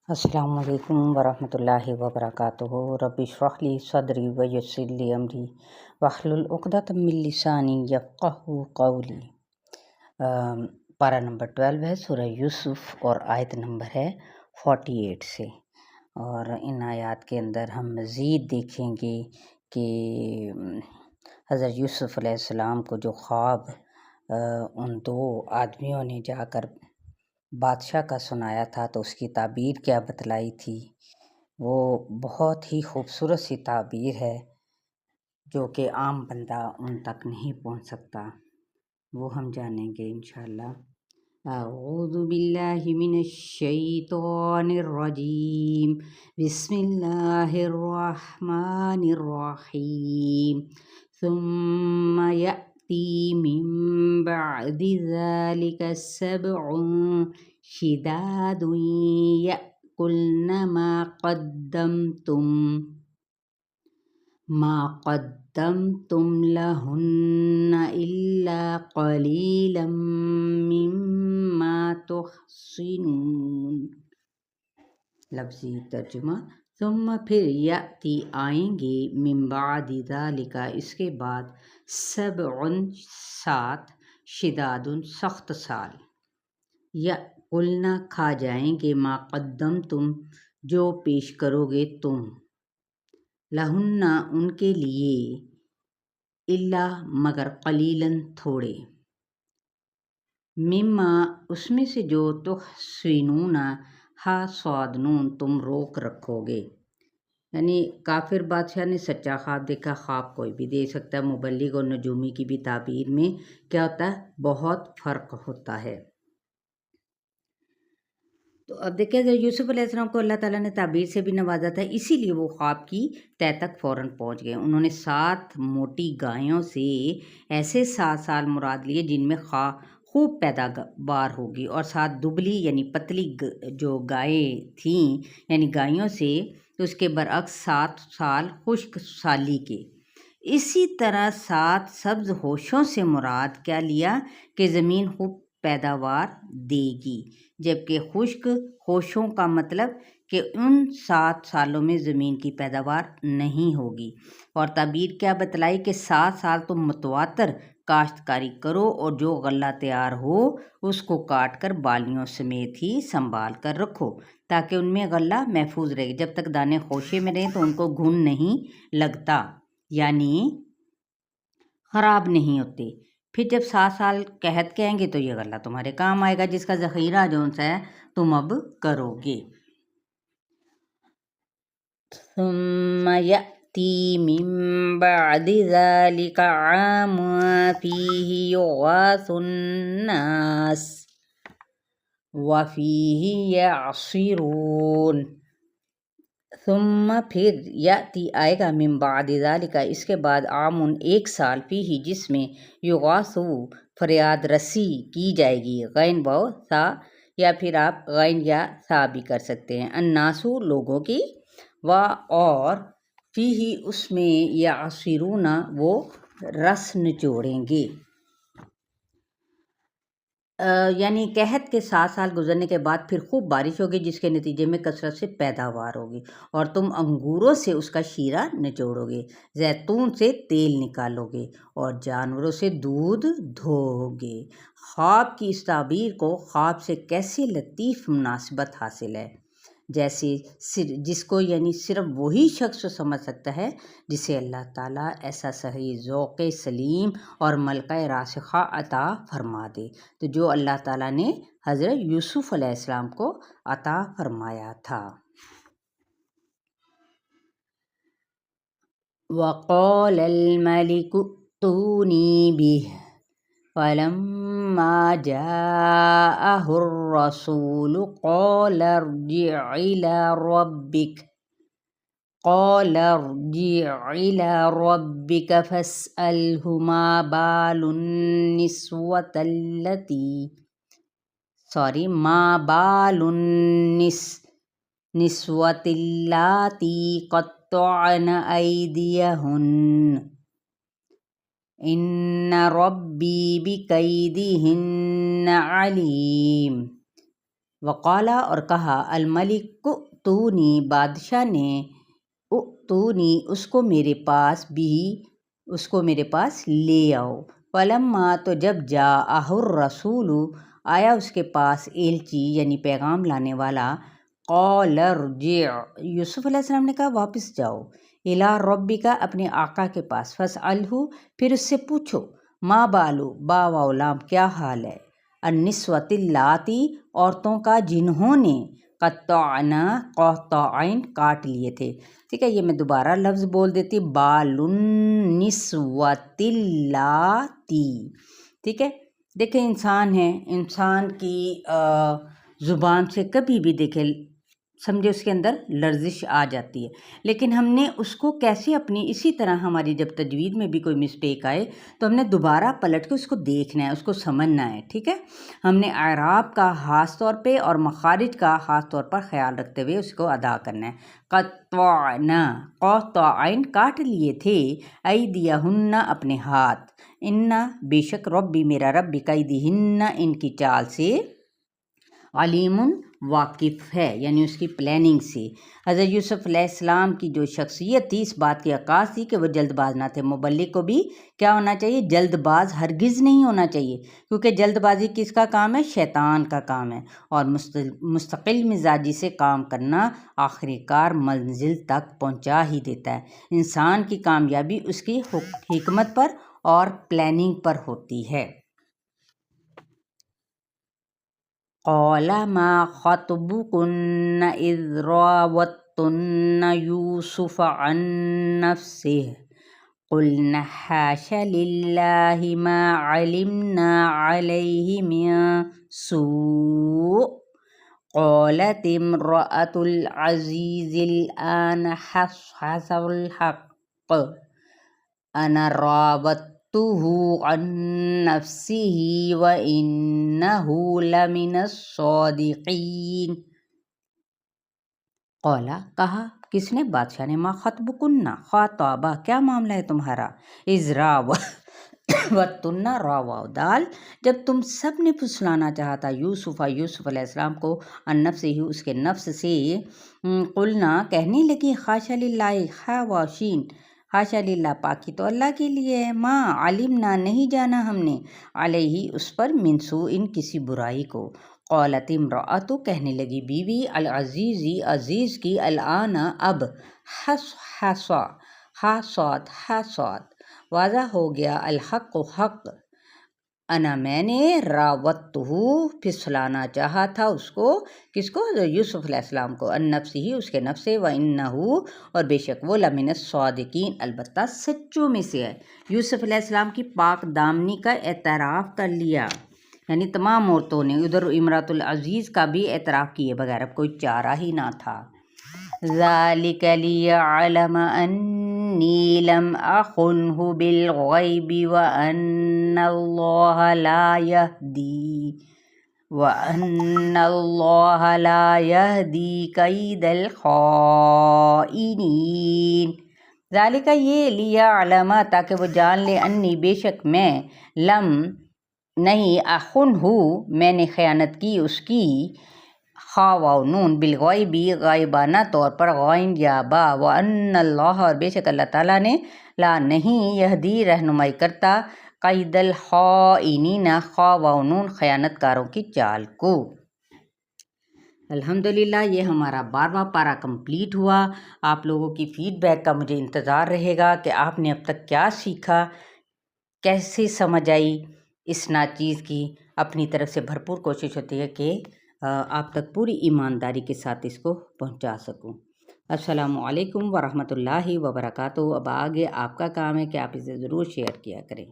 السلام علیکم ورحمۃ اللہ وبرکاتہ۔ رب اشرح لی صدری ویسر لی امری واحلل عقدۃ من لسانی یفقہوا قولی۔ پارہ نمبر 12 ہے سورہ یوسف اور آیت نمبر ہے 48 سے، اور ان آیات کے اندر ہم مزید دیکھیں گے کہ حضرت یوسف علیہ السلام کو جو خواب ان دو آدمیوں نے جا کر بادشاہ کا سنایا تھا تو اس کی تعبیر کیا بتلائی تھی، وہ بہت ہی خوبصورت سی تعبیر ہے جو کہ عام بندہ ان تک نہیں پہنچ سکتا، وہ ہم جانیں گے انشاءاللہ۔ اعوذ باللہ من الشیطان الرجیم، بسم اللہ الرحمن الرحیم، ثم یأتی من بعد ذلك سبع شداد یأکلن ما قدمتم لہن الا قلیلا مما تحصنون۔ لفظی ترجمہ، ثم پھر یأتی آئیں گے، من بعد ذالک اس کے بعد، سبع سات، شداد سخت سال، یأکلن کھا جائیں گے، ما قدمتم جو پیش کرو گے تم، لہن ان کے لیے، الا مگر قلیلاً تھوڑے، مما اس میں سے جو تحصنون ہا صاد نون تم روک رکھو گے۔ یعنی کافر بادشاہ نے سچا خواب دیکھا، خواب کوئی بھی دے سکتا ہے، مبلغ اور نجومی کی بھی تعبیر میں کیا ہوتا ہے، بہت فرق ہوتا ہے۔ تو اب دیکھیں یوسف علیہ السلام کو اللہ تعالیٰ نے تعبیر سے بھی نوازا تھا، اسی لیے وہ خواب کی تہ تک فوراً پہنچ گئے۔ انہوں نے 7 موٹی گایوں سے ایسے 7 سال مراد لیے جن میں خوب پیداوار ہوگی، اور 7 دبلی یعنی پتلی جو گائیں تھیں یعنی گایوں سے اس کے برعکس 7 سال خشک سالی کے۔ اسی طرح 7 سبز ہوشوں سے مراد کیا لیا کہ زمین خوب پیداوار دے گی، جبکہ خشک ہوشوں کا مطلب کہ ان 7 سالوں میں زمین کی پیداوار نہیں ہوگی۔ اور تعبیر کیا بتلائی کہ 7 سال تم متواتر کاشتکاری کرو اور جو غلہ تیار ہو اس کو کاٹ کر بالیوں سمیت ہی سنبھال کر رکھو تاکہ ان میں غلہ محفوظ رہے۔ جب تک دانے خوشے میں رہیں تو ان کو گھن نہیں لگتا، یعنی خراب نہیں ہوتے۔ پھر جب 7 سال قحط کے آئیں گے تو یہ غلہ تمہارے کام آئے گا، جس کا ذخیرہ جون سا ہے تم اب کرو گے۔ ثم یأتی من بعد ذلك عام فیہ یغاث الناس وفیہ یعصرون۔ ثم پھر یأتی آئے گا، من بعد ذالک اس کے بعد، عام 1 سال، فیہ جس میں، یغاث فریاد رسی کی جائے گی، غین واو سا، یا پھر آپ غین یا سا بھی کر سکتے ہیں، الناس لوگوں کی، و اور فیہ اس میں، یعصرون وہ رس نچوڑیں گے۔ یعنی قحط کے 7 سال گزرنے کے بعد پھر خوب بارش ہوگی جس کے نتیجے میں کثرت سے پیداوار ہوگی، اور تم انگوروں سے اس کا شیرہ نچوڑو گے، زیتون سے تیل نکالو گے اور جانوروں سے دودھ دھو گے۔ خواب کی اس تعبیر کو خواب سے کیسی لطیف مناسبت حاصل ہے، جیسے جس کو یعنی صرف وہی شخص سمجھ سکتا ہے جسے اللہ تعالیٰ ایسا صحیح ذوق سلیم اور ملکہ راسخہ عطا فرما دے، تو جو اللہ تعالیٰ نے حضرت یوسف علیہ السلام کو عطا فرمایا تھا۔ وقال الملك ائتوني به فلما جاءه الرسول قال ارجع إلى ربك فاسأله ما بال النسوة اللاتي قطعن أيديهن إن ربي بكيدهن عليم۔ وقالا اور کہا الملک ائتونی بادشاہ نے ائتونی اس کو میرے پاس بھی اس کو میرے پاس لے آؤ فلما تو جب جاءہ الرسول آیا اس کے پاس ایلچی یعنی پیغام لانے والا قال ارجع یوسف علیہ السلام نے کہا واپس جاؤ الی ربک اپنے آقا کے پاس فاسألہ پھر اس سے پوچھو ما بالو با واو لام کیا حال ہے النسوۃ اللاتی عورتوں کا جنہوں نے قطعنا قطعین کاٹ لیے تھے. ٹھیک ہے، یہ میں دوبارہ لفظ بول دیتی بال النسوۃ اللاتی. ٹھیک ہے، دیکھیں انسان ہے، انسان کی زبان سے کبھی بھی دیکھیں سمجھے اس کے اندر لرزش آ جاتی ہے، لیکن ہم نے اس کو کیسے اپنی اسی طرح ہماری جب تجوید میں بھی کوئی مسٹیک آئے تو ہم نے دوبارہ پلٹ کے اس کو دیکھنا ہے، اس کو سمجھنا ہے. ٹھیک ہے، ہم نے اعراب کا خاص طور پہ اور مخارج کا خاص طور پر خیال رکھتے ہوئے اس کو ادا کرنا ہے. قطعنا قطعین کاٹ لیے تھے ایدیہن اپنے ہاتھ ان بے شک ربی میرا رب بکیدہن ان کی چال سے علیم واقف ہے، یعنی اس کی پلاننگ سے. حضرت یوسف علیہ السلام کی جو شخصیت تھی اس بات کی عکاس تھی کہ وہ جلد باز نہ تھے. مبلغ کو بھی کیا ہونا چاہیے؟ جلد باز ہرگز نہیں ہونا چاہیے، کیونکہ جلد بازی کس کا کام ہے؟ شیطان کا کام ہے. اور مستقل مزاجی سے کام کرنا آخر کار منزل تک پہنچا ہی دیتا ہے. انسان کی کامیابی اس کی حکمت پر اور پلاننگ پر ہوتی ہے. قال ما خطبكن إذ راوتن يوسف عن نفسه قلنا حاش لله ما علمنا عليه من سوء قالت امرأة العزيز الآن حصل الحق أنا راودته عن نفسه وإنه لمن الصادقين. قولا کہا کس نے؟ بادشاہ نے. ما خطبکننا خاطبہ کیا معاملہ ہے تمہارا؟ اذ راوتن راواو دال جب تم سب نے پھسلانا چاہا تھا یوسف علیہ السلام کو ان نفسہ ہی اس کے نفس سے. قلنا کہنے لگی خاشا للہ خا واشین حاشا للہ پاکی تو اللہ کے لیے ہے. ما علمنا نہیں جانا ہم نے علیہ اس پر من سوء کسی برائی کو. قالت امرأۃ کہنے لگی بیوی العزیزی عزیز کی الآن اب حصاد واضح ہو گیا الحق حق انا میں نے راوتہ پھسلانا چاہا تھا اس کو. کس کو؟ یوسف علیہ السلام کو. ان نفس ہی اس کے نفس سے وَإِنَّهُ اور بے شک وہ لمن الصادقین البتہ سچوں میں سے ہے. یوسف علیہ السلام کی پاک دامنی کا اعتراف کر لیا، یعنی تمام عورتوں نے. ادھر امراۃ العزیز کا بھی اعتراف کیے بغیر اب کوئی چارہ ہی نہ تھا. ذَلِكَ لِيَعْلَمَ أَنِّي لَمْ أَخُنْهُ بِالْغَيْبِ وَأَنَّ اللَّهَ لَا يَهْدِي كَيْدَ الْخَائِنِينَ. ذَلِكَ یہ لِيَعْلَمَ تاکہ وہ جان لے انی بے شک میں لم نہیں اخنہ میں نے خیانت کی اس کی خا واو نون بالغیبی غائبانہ طور پر غائن یا با وان اللہ اور بے شک اللہ تعالیٰ نے لا نہیں یہدی رہنمائی کرتا قید الخائنین خا واو نون خیانت کاروں کی چال کو. الحمدللہ یہ ہمارا 12واں پارہ کمپلیٹ ہوا. آپ لوگوں کی فیڈ بیک کا مجھے انتظار رہے گا کہ آپ نے اب تک کیا سیکھا، کیسے سمجھ آئی اس ناچیز کی. اپنی طرف سے بھرپور کوشش ہوتی ہے کہ آپ تک پوری ایمانداری کے ساتھ اس کو پہنچا سکوں. السلام علیکم ورحمۃ اللہ وبرکاتہ. اب آگے آپ کا کام ہے کہ آپ اسے ضرور شیئر کیا کریں.